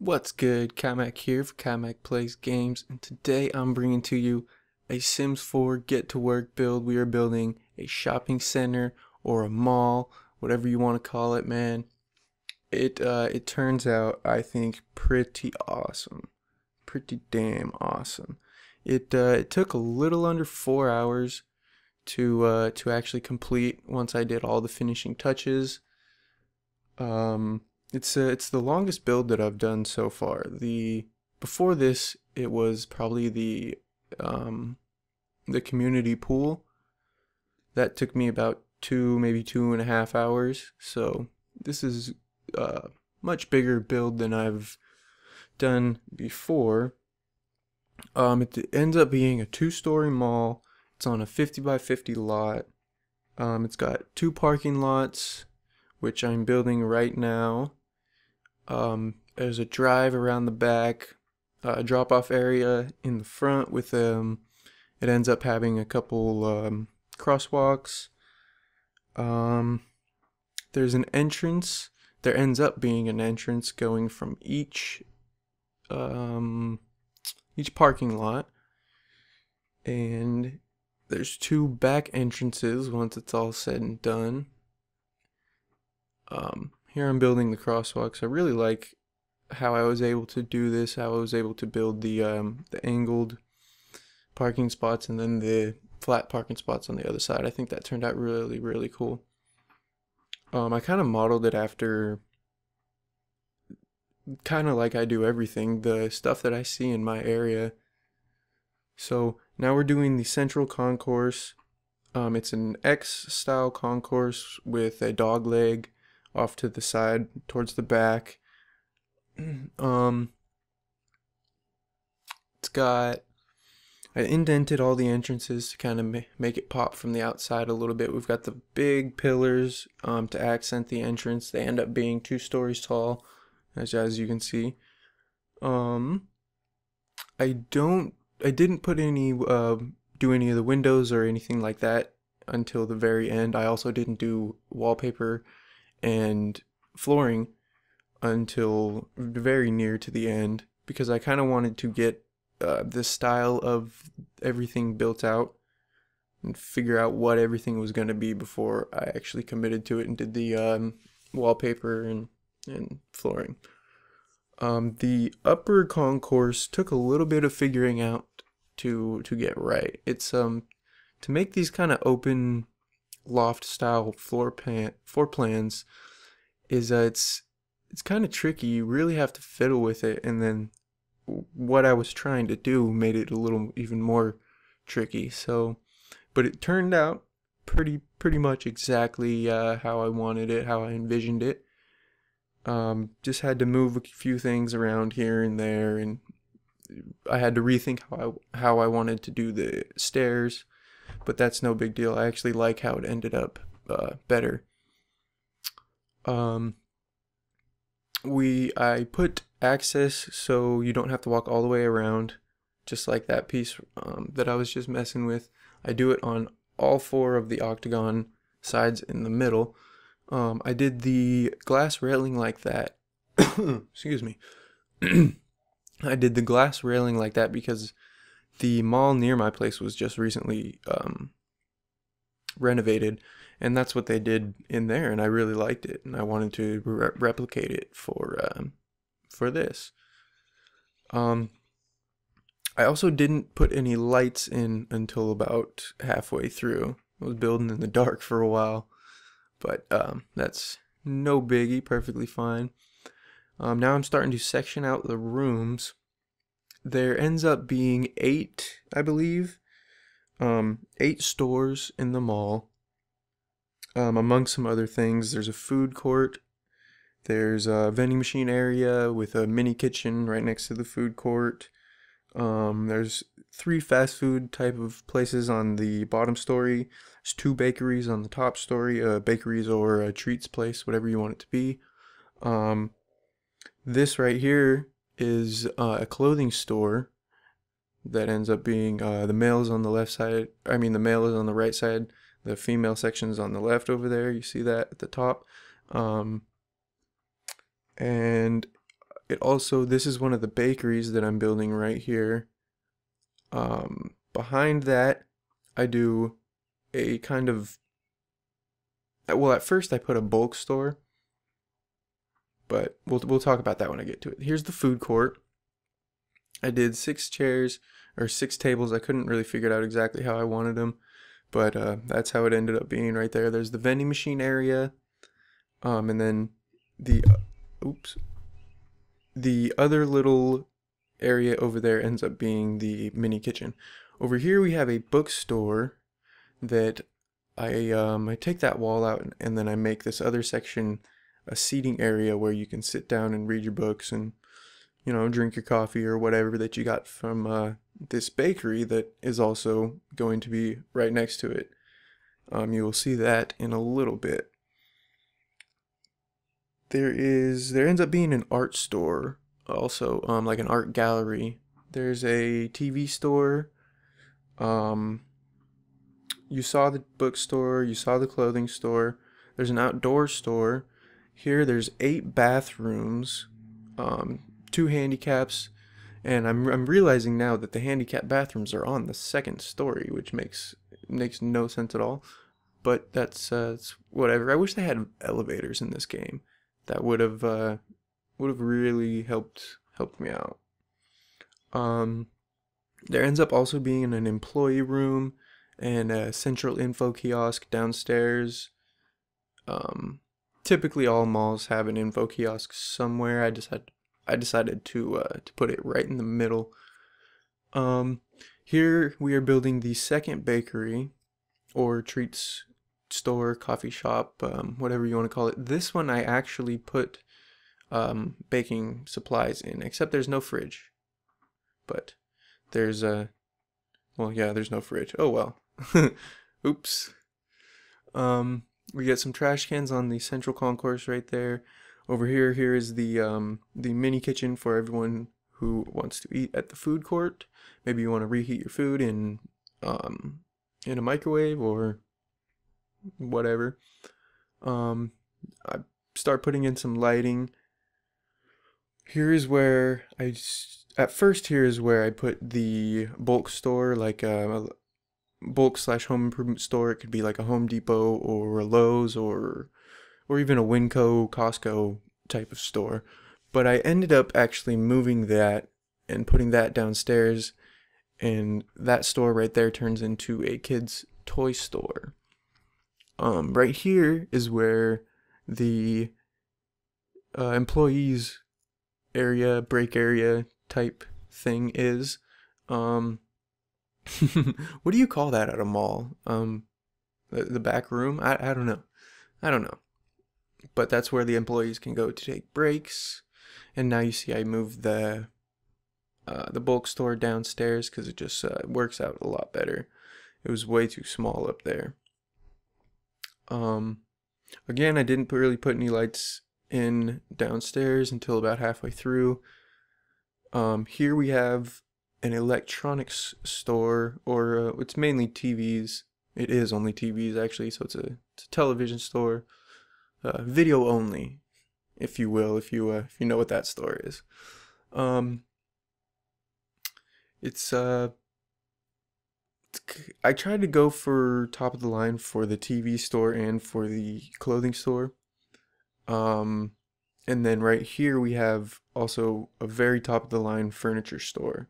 What's good? Kymac here for KymacPlaysGames, and today I'm bringing to you a Sims 4 get to work build. We are building a shopping center or a mall, whatever you want to call it, man. It turns out, I think, pretty awesome, pretty damn awesome. It took a little under 4 hours to actually complete once I did all the finishing touches. It's the longest build that I've done so far. Before this, it was probably the community pool. That took me about maybe 2.5 hours. So this is a much bigger build than I've done before. It ends up being a 2-story mall. It's on a 50 by 50 lot. It's got 2 parking lots, which I'm building right now. There's a drive around the back, a drop-off area in the front with it ends up having a couple crosswalks. There's an entrance. There ends up being an entrance going from each parking lot, and there's 2 back entrances once it's all said and done. Here I'm building the crosswalks. I really like how I was able to do this, how I was able to build the angled parking spots and then the flat parking spots on the other side. I think that turned out really, really cool. I kind of modeled it after, kind of like I do everything, the stuff that I see in my area. So now we're doing the central concourse. It's an X-style concourse with a dog leg off to the side towards the back. I indented all the entrances to kind of make it pop from the outside a little bit. We've got the big pillars to accent the entrance. They end up being 2 stories tall, as you can see. I didn't put any do any of the windows or anything like that until the very end. I also didn't do wallpaper and flooring until very near to the end, because I kind of wanted to get the style of everything built out and figure out what everything was going to be before I actually committed to it and did the wallpaper and flooring. The upper concourse took a little bit of figuring out to get right. It's to make these kind of open loft style floor plans is it's kind of tricky. You really have to fiddle with it, and then what I was trying to do made it a little even more tricky. So, but it turned out pretty much exactly how I wanted it, how I envisioned it. Just had to move a few things around here and there, and I had to rethink how I wanted to do the stairs, but that's no big deal. I actually like how it ended up better. I put access so you don't have to walk all the way around, just like that piece that I was just messing with. I do it on all 4 of the octagon sides in the middle. I did the glass railing like that. Excuse me. I did the glass railing like that because the mall near my place was just recently renovated, and that's what they did in there, and I really liked it, and I wanted to replicate it for this. I also didn't put any lights in until about halfway through. I was building in the dark for a while, but that's no biggie, perfectly fine. Now I'm starting to section out the rooms. There ends up being 8, I believe, 8 stores in the mall. Among some other things, there's a food court, there's a vending machine area with a mini kitchen right next to the food court. There's 3 fast food type of places on the bottom story. There's 2 bakeries on the top story, bakeries or a treats place, whatever you want it to be. This right here is a clothing store that ends up being the male is on the left side. I mean, the male is on the right side. The female section's on the left over there. You see that at the top. And it also, this is one of the bakeries that I'm building right here. Behind that, I do a kind of, well, at first I put a bulk store, but we'll talk about that when I get to it. Here's the food court. I did 6 chairs or 6 tables. I couldn't really figure out exactly how I wanted them, but that's how it ended up being right there. There's the vending machine area, and then the the other little area over there ends up being the mini kitchen. Over here we have a bookstore that I take that wall out and then I make this other section a seating area where you can sit down and read your books and, you know, drink your coffee or whatever that you got from this bakery that is also going to be right next to it. You will see that in a little bit. There ends up being an art store also, like an art gallery. There's a TV store. You saw the bookstore, you saw the clothing store. There's an outdoor store. Here there's 8 bathrooms, 2 handicaps, and I'm realizing now that the handicap bathrooms are on the 2nd story, which makes no sense at all. But that's whatever. I wish they had elevators in this game. That would have really helped me out. There ends up also being an employee room and a central info kiosk downstairs. Typically all malls have an info kiosk somewhere. I decided to put it right in the middle. Here we are building the 2nd bakery or treats store, coffee shop, whatever you want to call it. This one I actually put baking supplies in, except there's no fridge. But there's well, yeah, there's no fridge. Oh well. Oops. We get some trash cans on the central concourse right there. Over here is the mini kitchen for everyone who wants to eat at the food court. Maybe you want to reheat your food in a microwave or whatever. I start putting in some lighting. Here is where at first here is where I put the bulk store, like a bulk / home improvement store. It could be like a Home Depot or a Lowe's or even a Winco, Costco type of store. But I ended up actually moving that and putting that downstairs, and that store right there turns into a kids' toy store. Right here is where the employees area, break area type thing is. What do you call that at a mall? The back room? I don't know. I don't know. But that's where the employees can go to take breaks. And now you see I moved the bulk store downstairs because it just works out a lot better. It was way too small up there. Again, I didn't really put any lights in downstairs until about halfway through. Here we have an electronics store, or it's mainly TVs. It is only TVs actually, so it's a television store, video only, if you will, if you know what that store is. I tried to go for top of the line for the TV store and for the clothing store. And then right here we have also a very top of the line furniture store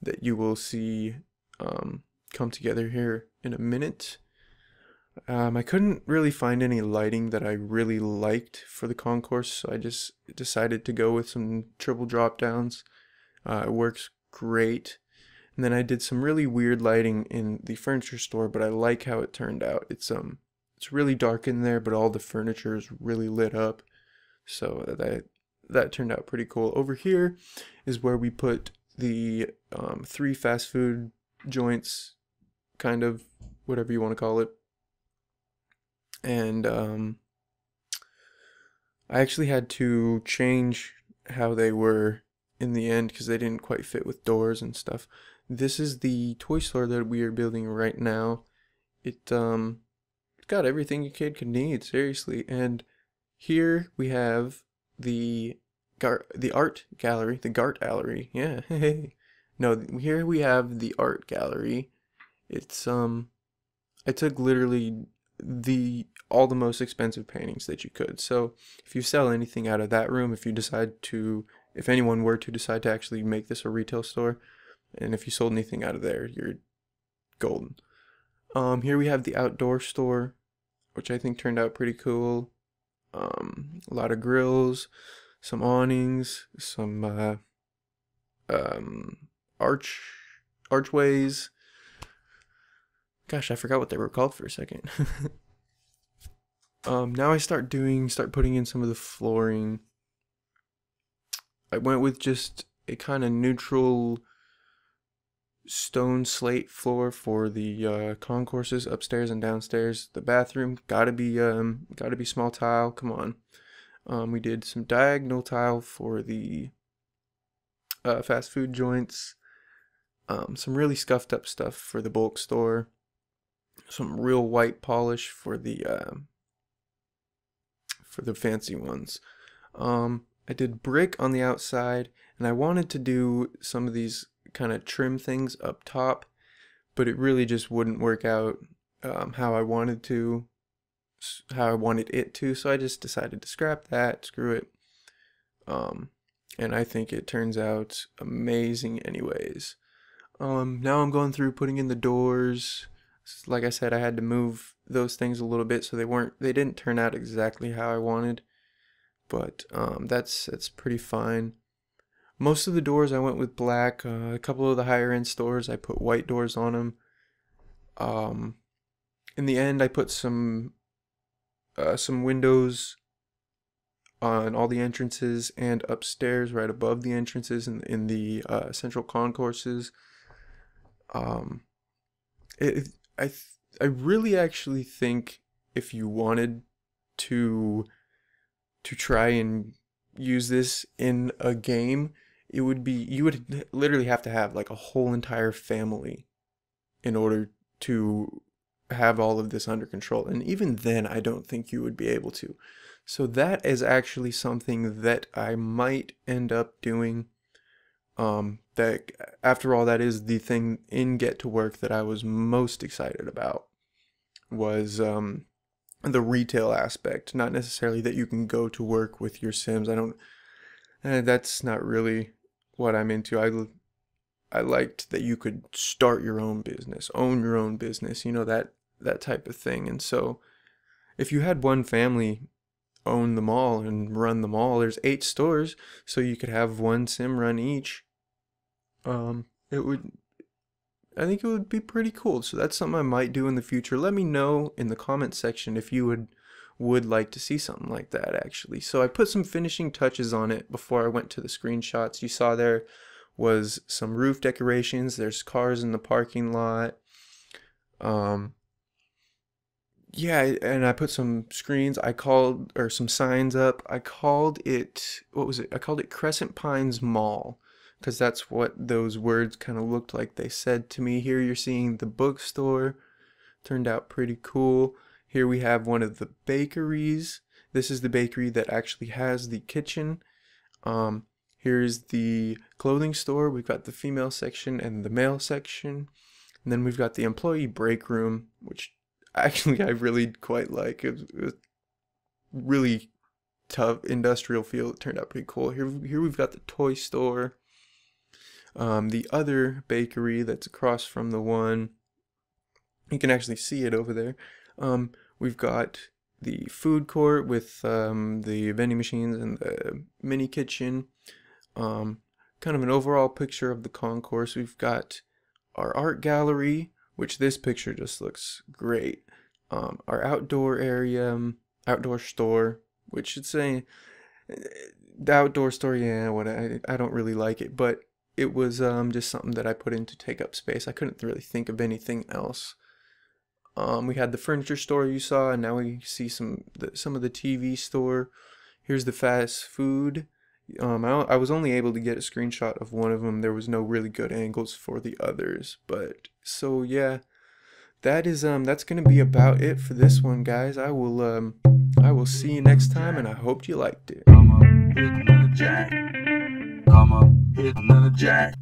that you will see come together here in a minute. I couldn't really find any lighting that I really liked for the concourse, so I just decided to go with some triple drop downs. It works great. And then I did some really weird lighting in the furniture store, but I like how it turned out. It's really dark in there, but all the furniture is really lit up. So that turned out pretty cool. Over here is where we put the 3 fast food joints, kind of, whatever you want to call it. And I actually had to change how they were in the end because they didn't quite fit with doors and stuff. This is the toy store that we are building right now. It's got everything a kid could need, seriously. And here we have the art gallery, the Gart gallery. Yeah. No, here we have the art gallery. It's I took literally all the most expensive paintings that you could. So if you sell anything out of that room, if anyone were to decide to actually make this a retail store, and if you sold anything out of there, you're golden. Here we have the outdoor store, which I think turned out pretty cool. A lot of grills, some awnings, some archways. Gosh, I forgot what they were called for a second. Now I start putting in some of the flooring. I went with just a kind of neutral stone slate floor for the concourses upstairs and downstairs. The bathroom gotta be small tile. Come on. We did some diagonal tile for the fast food joints. Some really scuffed up stuff for the bulk store. Some real white polish for the fancy ones. I did brick on the outside, and I wanted to do some of these kind of trim things up top, but it really just wouldn't work out how I wanted it to, so I just decided to scrap that, screw it. And I think it turns out amazing anyways. Now I'm going through putting in the doors. Like I said, I had to move those things a little bit so they didn't turn out exactly how I wanted, but that's pretty fine. Most of the doors I went with black. A couple of the higher end stores I put white doors on them. In the end I put some windows on all the entrances and upstairs right above the entrances in the central concourses. I really actually think if you wanted to try and use this in a game, you would literally have to have like a whole entire family in order to have all of this under control, and even then I don't think you would be able to. So that is actually something that I might end up doing. That after all, that is the thing in Get to Work that I was most excited about, was the retail aspect. Not necessarily that you can go to work with your Sims. That's not really what I'm into. I liked that you could start your own business, own your own business, that type of thing. And so if you had one family own them all and run them all, there's 8 stores, so you could have one Sim run each. I think it would be pretty cool. So that's something I might do in the future. Let me know in the comment section if you would like to see something like that, actually. So I put some finishing touches on it before I went to the screenshots. You saw there was some roof decorations. There's cars in the parking lot. Yeah, and I put some screens. Or some signs up. I called it, what was it? I called it Crescent Pines Mall, because that's what those words kind of looked like they said to me. Here you're seeing the bookstore. Turned out pretty cool. Here we have one of the bakeries. This is the bakery that actually has the kitchen. Here's the clothing store. We've got the female section and the male section. And then we've got the employee break room, which actually I really quite like. It was really tough industrial feel. It turned out pretty cool. Here we've got the toy store. The other bakery that's across from the one, you can actually see it over there. We've got the food court with the vending machines and the mini kitchen. Kind of an overall picture of the concourse. We've got our art gallery, which this picture just looks great. Our outdoor area, outdoor store, which it's the outdoor store, yeah, I don't really like it, but it was just something that I put in to take up space. I couldn't really think of anything else. We had the furniture store you saw, and now we see some of the TV store. Here's the fast food. I was only able to get a screenshot of one of them. There was no really good angles for the others, but so yeah, that's gonna be about it for this one, guys. I will see you next time, and I hope you liked it. hit another jack. Come up, hit another jack.